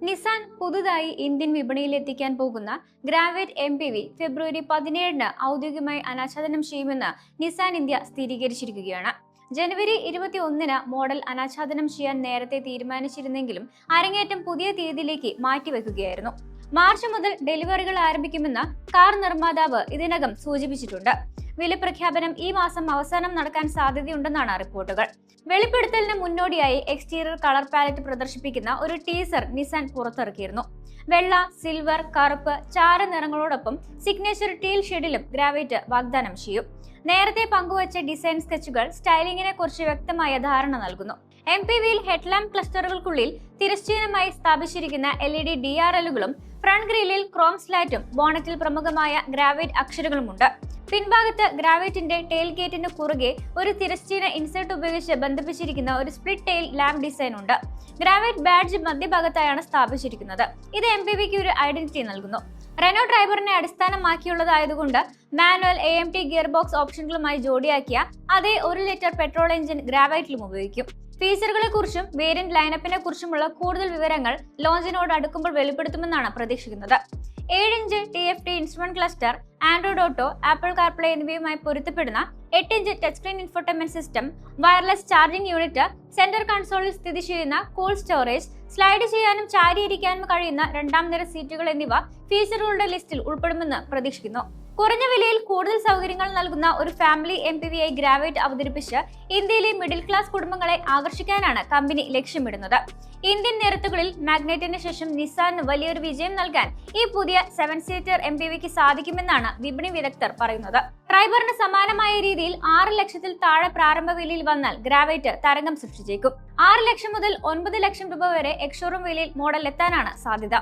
Nissan പുതുതായി Indian വിപണിയിൽ എത്തിക്കാൻ പോകുന്ന ഗ്രാവൈറ്റ് MPV ഫെബ്രുവരി 17-ന് ഔദ്യോഗികമായി അനാച്ഛാദനം ചെയ്യുമെന്ന് നിസാൻ ഇന്ത്യ സ്ഥിരീകരിച്ചിരിക്കുകയാണ്. ജനുവരി 21-ന് മോഡൽ അനാച്ഛാദനം ചെയ്യാൻ നേരത്തെ തീരുമാനിച്ചിരുന്നെങ്കിലും അരങ്ങേറ്റം പുതിയ തീയതിയിലേക്ക് മാറ്റിവെക്കുകയായിരുന്നു. മാർച്ച് മുതൽ ഡെലിവറികൾ ആരംഭിക്കുമെന്ന് കാർ നിർമ്മാതാവ് ഇതിനകം സൂചിപ്പിച്ചിട്ടുണ്ട്. വില പ്രഖ്യാപനം ഈ മാസം അവസാനം നടക്കാൻ സാധ്യതയുണ്ടെന്നാണ് റിപ്പോർട്ടുകൾ. വെളിപ്പെടുത്തലിന് മുന്നോടിയായി എക്സ്റ്റീരിയർ കളർ പാലറ്റ് പ്രദർശിപ്പിക്കുന്ന ഒരു ടീസർ നിസാൻ പുറത്തിറക്കിയിരുന്നു. വെള്ള, സിൽവർ, കറുപ്പ്, ചാര നിറങ്ങളോടൊപ്പം സിഗ്നേച്ചർ ടീൽ ഷെയ്ഡിലും ഗ്രാവൈറ്റ് വാഗ്ദാനം ചെയ്യും. നേരത്തെ പങ്കുവച്ച ഡിസൈൻ സ്കെച്ചുകൾ സ്റ്റൈലിംഗിനെ കുറിച്ച് വ്യക്തമായ ധാരണ നൽകുന്നു. MPVയിൽ ഹെഡ്ലാമ്പ് ക്ലസ്റ്ററുകൾക്കുള്ളിൽ തിരശ്ചീനമായി സ്ഥാപിച്ചിരിക്കുന്ന LED DRLകളും ഫ്രണ്ട് ഗ്രില്ലിൽ ക്രോം സ്ലാറ്റും ബോണറ്റിൽ പ്രമുഖമായ ഗ്രാവൈറ്റ് അക്ഷരങ്ങളുമുണ്ട്. പിൻഭാഗത്ത് ഗ്രാവൈറ്റിന്റെ ടെയിൽ ഗേറ്റിന് കുറുകെ ഒരു തിരശ്ചീന ഇൻസേർട്ട് ഉപയോഗിച്ച് ബന്ധിപ്പിച്ചിരിക്കുന്ന ഒരു സ്പ്ലിറ്റ് ടെയിൽ ലാമ്പ് ഡിസൈൻ ഉണ്ട്. ഗ്രാവൈറ്റ് ബാഡ്ജ് മധ്യഭാഗത്തായാണ് സ്ഥാപിച്ചിരിക്കുന്നത്. ഇത് MPVക്ക് ഒരു ഐഡന്റിറ്റി നൽകുന്നു. റെനോ ഡ്രൈവറിനെ അടിസ്ഥാനമാക്കിയുള്ളതായതുകൊണ്ട് മാനുവൽ AMT ഗിയർ ബോക്സ് ഓപ്ഷനുകളുമായി ജോഡിയാക്കിയ അതേ 1 ലിറ്റർ പെട്രോൾ എഞ്ചിൻ ഗ്രാവൈറ്റിലും ഉപയോഗിക്കും. ഫീച്ചറുകളെ കുറിച്ചും വേരിയന്റ് ലൈനപ്പിനെ കുറിച്ചുമുള്ള കൂടുതൽ വിവരങ്ങൾ ലോഞ്ചിനോട് അടുക്കുമ്പോൾ വെളിപ്പെടുത്തുമെന്നാണ് പ്രതീക്ഷിക്കുന്നത്. Seven inch TFT instrument cluster, Android Auto, Apple CarPlay എന്നിവയുമായി പൊരുത്തപ്പെടുന്ന eight inch touch screen infotainment system, wireless charging unit, centre കൺസോളിൽ സ്ഥിതി ചെയ്യുന്ന കൂൾ സ്റ്റോറേജ്, സ്ലൈഡ് ചെയ്യാനും ചാരിയിരിക്കാനും കഴിയുന്ന രണ്ടാം നിര സീറ്റുകൾ എന്നിവ ഫീച്ചറുകളുടെ ലിസ്റ്റിൽ ഉൾപ്പെടുമെന്ന് പ്രതീക്ഷിക്കുന്നു. കുറഞ്ഞ വിലയിൽ കൂടുതൽ സൗകര്യങ്ങൾ നൽകുന്ന ഒരു ഫാമിലി MPVയായി ഗ്രാവൈറ്റ് അവതരിപ്പിച്ച് ഇന്ത്യയിലെ മിഡിൽ ക്ലാസ് കുടുംബങ്ങളെ ആകർഷിക്കാനാണ് കമ്പനി ലക്ഷ്യമിടുന്നത്. ഇന്ത്യൻ നിരത്തുകളിൽ മാഗ്നറ്റിന് ശേഷം നിസാന് വലിയൊരു വിജയം നൽകാൻ ഈ പുതിയ 7 സീറ്റർ MPVക്ക് സാധിക്കുമെന്നാണ് വിപണി വിദഗ്ധർ പറയുന്നത്. ട്രൈബറിന് സമാനമായ രീതിയിൽ 6 ലക്ഷത്തിൽ താഴെ പ്രാരംഭ വിലയിൽ വന്നാൽ ഗ്രാവൈറ്റ് തരംഗം സൃഷ്ടിച്ചേക്കും. 6 ലക്ഷം മുതൽ 9 ലക്ഷം രൂപ വരെ എക്സ്ഷോറൂം വിലയിൽ മോഡൽ എത്താനാണ് സാധ്യത.